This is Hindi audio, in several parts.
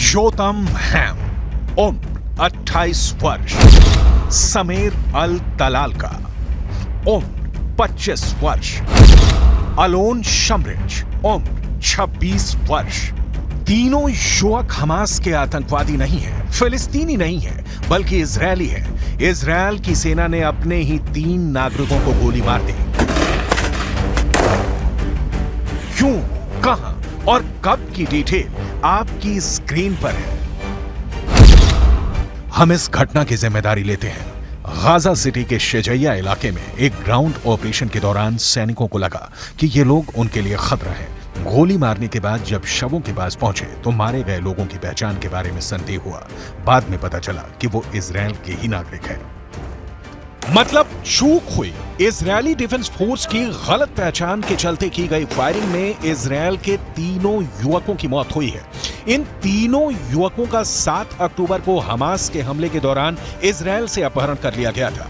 योतम हैम, उम्र 28 वर्ष। समीर अल तलाल का उम्र 25 वर्ष। अलोन शमरिच, उम्र 26 वर्ष। तीनों युवक हमास के आतंकवादी नहीं है, फिलिस्तीनी नहीं है, बल्कि इजरायली है। इजरायल की सेना ने अपने ही 3 नागरिकों को गोली मार दी। क्यों, कहां और कब की डिटेल आपकी स्क्रीन पर है। हम इस घटना की जिम्मेदारी लेते हैं। गाजा सिटी के शेजैया इलाके में एक ग्राउंड ऑपरेशन के दौरान सैनिकों को लगा कि ये लोग उनके लिए खतरा है। गोली मारने के बाद जब शवों के पास पहुंचे तो मारे गए लोगों की पहचान के बारे में संदेह हुआ। बाद में पता चला कि वो इजरायल के ही नागरिक है। मतलब चूक हुई। इजरायली डिफेंस फोर्स की गलत पहचान के चलते की गई फायरिंग में इजरायल के तीनों युवकों की मौत हुई है। इन तीनों युवकों का 7 अक्टूबर को हमास के हमले के दौरान इजरायल से अपहरण कर लिया गया था।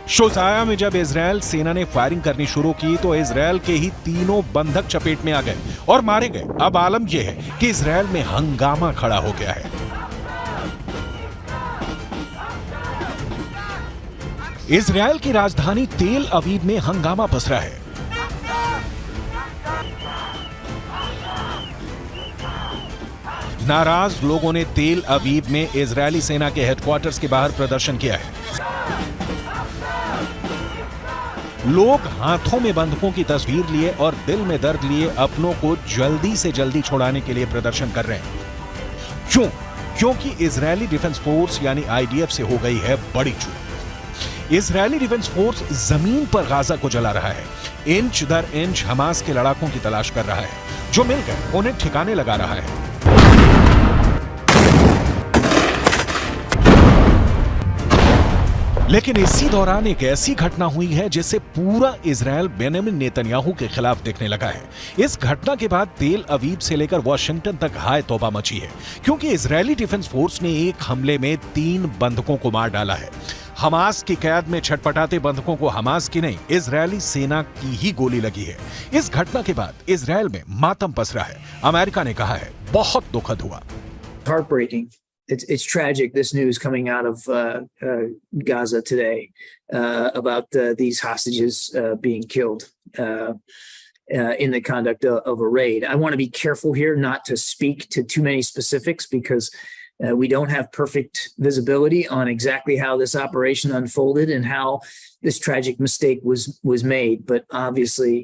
शोजाया में जब इजरायल सेना ने फायरिंग करनी शुरू की तो इजरायल के ही तीनों बंधक चपेट में आ गए और मारे गए। अब आलम यह है कि इजरायल में हंगामा खड़ा हो गया है। इजरायल की राजधानी तेल अवीव में हंगामा पसरा है। नाराज लोगों ने तेल अवीव में इजरायली सेना के हेडक्वार्टर्स के बाहर प्रदर्शन किया है। लोग हाथों में बंदूकों की तस्वीर लिए और दिल में दर्द लिए अपनों को जल्दी से जल्दी छुड़ाने के लिए प्रदर्शन कर रहे हैं। क्यों? क्योंकि इजरायली डिफेंस फोर्स यानी आईडीएफ से हो गई है बड़ी चूक। इजरायली डिफेंस फोर्स जमीन पर गाजा को जला रहा है। इंच दर इंच हमास के लड़ाकों की तलाश कर रहा है। जो मिल गए उन्हें ठिकाने लगा रहा है। लेकिन इसी दौरान एक ऐसी घटना हुई है जिससे पूरा इजरायल बेंजामिन नेतन्याहू के खिलाफ देखने लगा है। इस घटना के बाद तेल अवीव से लेकर वॉशिंगटन तक हाय तौबा मची है, क्योंकि इजरायली डिफेंस फोर्स ने एक हमले में 3 बंधकों को मार डाला है। हमास की कैद में छटपटाते बंधकों को हमास की नहीं, इजरायली सेना की ही गोली लगी है। इस घटना के बाद इजरायल में मातम पसरा है। अमेरिका ने कहा है बहुत दुखद हुआ। Heartbreaking. It's tragic, this news coming out of Gaza today about these hostages being killed in the conduct of a raid. I want to be careful here not to speak to too many specifics because we don't have perfect visibility on exactly how this operation unfolded and how this tragic mistake was made. But obviously,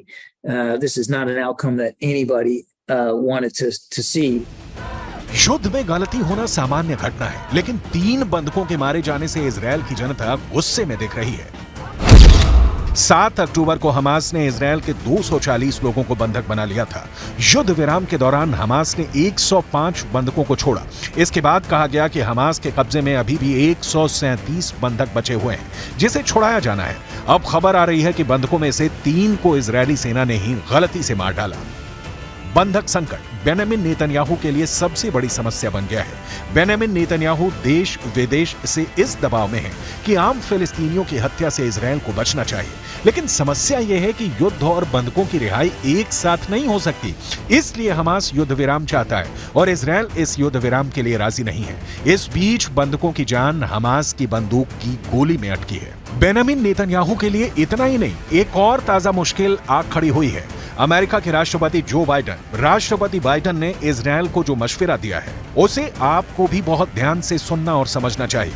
this is not an outcome that anybody wanted to see. युद्ध में गलती होना सामान्य घटना है, लेकिन 3 बंधकों के मारे जाने से इजरायल की जनता गुस्से में दिख रही है। 7 अक्टूबर को हमास ने इजरायल के 240 लोगों को बंधक बना लिया था। युद्ध विराम के दौरान हमास ने 105 बंधकों को छोड़ा। इसके बाद कहा गया कि हमास के कब्जे में अभी भी 137 बंधक बचे हुए हैं, जिसे छुड़ाया जाना है। अब खबर आ रही है कि बंधकों में से 3 को इजरायली सेना ने ही गलती से मार डाला। बंधक संकट बेंजामिन नेतन्याहू के लिए सबसे बड़ी समस्या बन गया है। बेंजामिन नेतन्याहू देश विदेश से इस दबाव में है कि आम फिलिस्तीनियों की हत्या से इजरायल को बचना चाहिए। लेकिन समस्या यह है कि युद्ध और बंधकों की रिहाई एक साथ नहीं हो सकती। इसलिए हमास युद्ध विराम चाहता है और इजरायल इस युद्ध विराम के लिए राजी नहीं है। इस बीच बंधकों की जान हमास की बंदूक की गोली में अटकी है। बेंजामिन नेतन्याहू के लिए इतना ही नहीं, एक और ताजा मुश्किल आ खड़ी हुई है। अमेरिका के राष्ट्रपति राष्ट्रपति बाइडेन ने इजरायल को जो मशवरा दिया है उसे आपको भी बहुत ध्यान से सुनना और समझना चाहिए।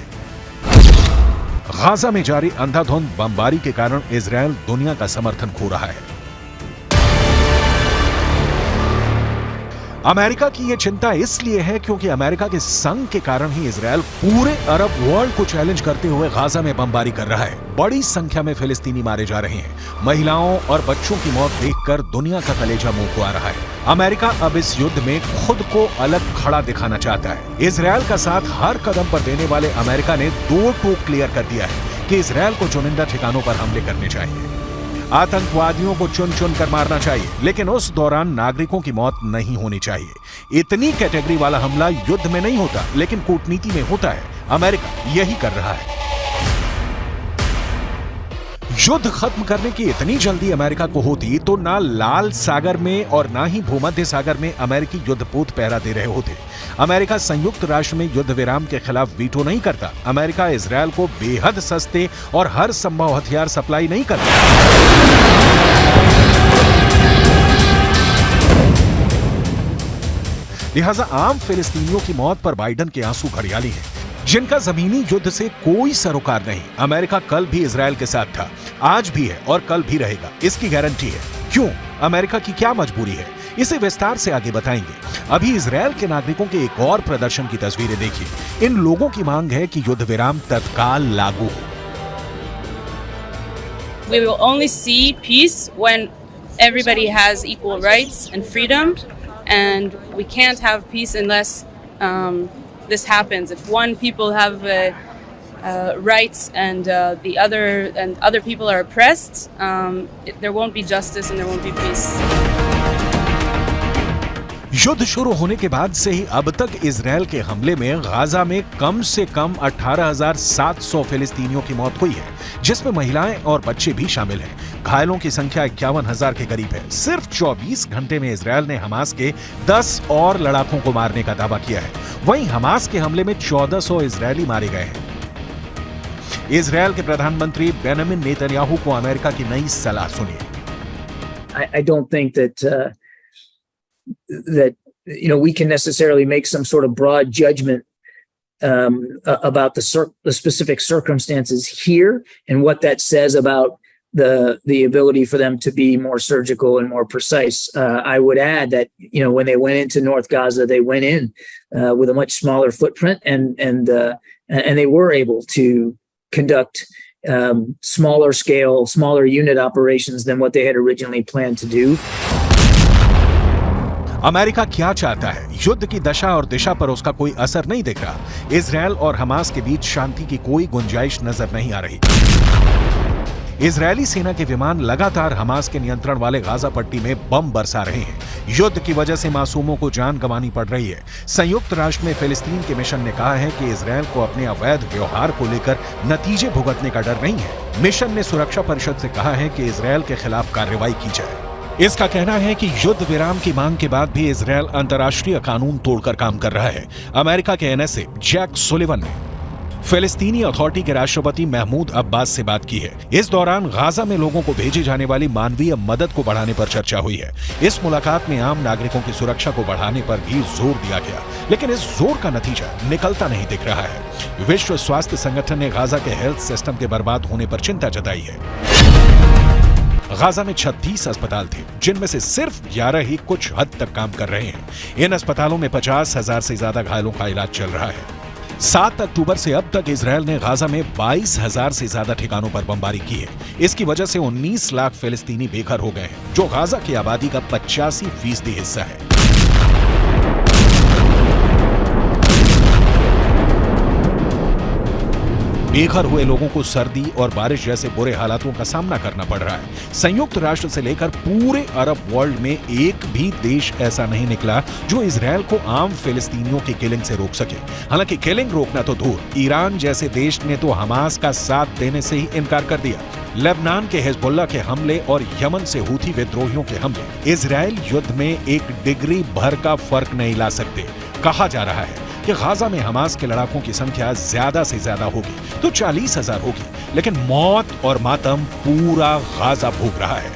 गाजा में जारी अंधाधुंध बमबारी के कारण इजरायल दुनिया का समर्थन खो रहा है। अमेरिका की यह चिंता इसलिए है क्योंकि अमेरिका के संग के कारण ही इजरायल पूरे अरब वर्ल्ड को चैलेंज करते हुए गाजा में बमबारी कर रहा है। बड़ी संख्या में फिलिस्तीनी मारे जा रहे हैं। महिलाओं और बच्चों की मौत देखकर दुनिया का कलेजा मुंह को आ रहा है। अमेरिका अब इस युद्ध में खुद को अलग खड़ा दिखाना चाहता है। इजरायल का साथ हर कदम पर देने वाले अमेरिका ने 2 टूक क्लियर कर दिया है कि इजरायल को चुनिंदा ठिकानों पर हमले करने चाहिए। आतंकवादियों को चुन चुन कर मारना चाहिए, लेकिन उस दौरान नागरिकों की मौत नहीं होनी चाहिए। इतनी कैटेगरी वाला हमला युद्ध में नहीं होता, लेकिन कूटनीति में होता है। अमेरिका यही कर रहा है। युद्ध खत्म करने की इतनी जल्दी अमेरिका को होती तो ना लाल सागर में और ना ही भूमध्य सागर में अमेरिकी युद्धपोत पहरा दे रहे होते। अमेरिका संयुक्त राष्ट्र में युद्ध विराम के खिलाफ वीटो नहीं करता। अमेरिका इजरायल को बेहद सस्ते और हर संभव हथियार सप्लाई नहीं करता। लिहाजा आम फिलिस्तीनियों की मौत पर बाइडन के आंसू घड़ियाली हैं, जिनका जमीनी युद्ध से कोई सरोकार नहीं। अमेरिका कल भी इजरायल के साथ था, आज भी है और कल भी रहेगा, इसकी गारंटी है। क्यों? अमेरिका की क्या मजबूरी है? इसे विस्तार से आगे बताएंगे। अभी इजरायल के नागरिकों के एक और प्रदर्शन की तस्वीरें देखिए। इन लोगों की मांग है कि युद्ध विराम तत्काल लागू हो। We will only see peace when everybody has equal rights and freedom, and we can't have peace unless this happens. If one people have rights and the other people are oppressed, there won't be justice and there won't be peace. युद्ध शुरू होने के बाद से ही अब तक इजरायल के हमले में गाजा में कम से कम 18,700 फिलिस्तीनियों की मौत हुई है, जिसमें महिलाएं और बच्चे भी शामिल हैं। घायलों की संख्या 51,000 के करीब है। सिर्फ 24 घंटे में इजरायल ने हमास के 10 और लड़ाकों को मारने का दावा किया है। वहीं हमास के हमले में 1400 इजरायली मारे गए हैं। इजरायल के प्रधानमंत्री बेंजामिन नेतन्याहू को अमेरिका की नई सलाह सुनिए। I don't think that we can necessarily make some sort of broad judgment about the specific circumstances here and what that says about the ability for them to be more surgical and more precise. I would add that when they went into North Gaza, they went in with a much smaller footprint, and they were able to conduct smaller scale, smaller unit operations than what they had originally planned to do. America क्या चाहता है? युद्ध की दशा और दिशा पर उसका कोई असर नहीं दिख रहा। इजरायल और हमास के बीच शांति की कोई गुंजाइश नजर नहीं आ रही। इजरायली सेना के विमान लगातार हमास के नियंत्रण वाले गाजा पट्टी में बम बरसा रहे हैं। युद्ध की वजह से मासूमों को जान गंवानी पड़ रही है। संयुक्त राष्ट्र में फिलिस्तीन के मिशन ने कहा है कि इजरायल को अपने अवैध व्यवहार को लेकर नतीजे भुगतने का डर नहीं है। मिशन ने सुरक्षा परिषद से कहा है कि इजरायल के खिलाफ कार्रवाई की जाए। इसका कहना है कि युद्ध विराम की मांग के बाद भी इजरायल अंतर्राष्ट्रीय कानून तोड़कर काम कर रहा है। अमेरिका के एनएसए जैक सुलिवन ने फिलिस्तीनी अथॉरिटी के राष्ट्रपति महमूद अब्बास से बात की है। इस दौरान गाजा में लोगों को भेजी जाने वाली मानवीय मदद को बढ़ाने पर चर्चा हुई है। इस मुलाकात में आम नागरिकों की सुरक्षा को बढ़ाने पर भी जोर दिया गया, लेकिन इस जोर का नतीजा निकलता नहीं दिख रहा है। विश्व स्वास्थ्य संगठन ने गाजा के हेल्थ सिस्टम के बर्बाद होने पर चिंता जताई है। गाजा में 36 अस्पताल थे, जिनमें से सिर्फ 11 ही कुछ हद तक काम कर रहे हैं। इन अस्पतालों में 50,000 से ज्यादा घायलों का इलाज चल रहा है। 7 अक्टूबर से अब तक इजरायल ने गाजा में 22,000 से ज्यादा ठिकानों पर बमबारी की है। इसकी वजह से 19 लाख फिलिस्तीनी बेघर हो गए हैं, जो गाजा की आबादी का 85% हिस्सा है। बेघर हुए लोगों को सर्दी और बारिश जैसे बुरे हालातों का सामना करना पड़ रहा है। संयुक्त राष्ट्र से लेकर पूरे अरब वर्ल्ड में एक भी देश ऐसा नहीं निकला जो इजरायल को आम फिलिस्तीनियों की किलिंग से रोक सके। हालांकि किलिंग रोकना तो दूर, ईरान जैसे देश ने तो हमास का साथ देने से ही इनकार कर दिया। लेबनान के हिजबुल्लाह के हमले और यमन से हूथी विद्रोहियों के हमले इजरायल युद्ध में एक डिग्री भर का फर्क नहीं ला सकते। कहा जा रहा है कि गाजा में हमास के लड़ाकों की संख्या ज्यादा से ज्यादा होगी तो 40,000 होगी, लेकिन मौत और मातम पूरा गाजा भोग रहा है।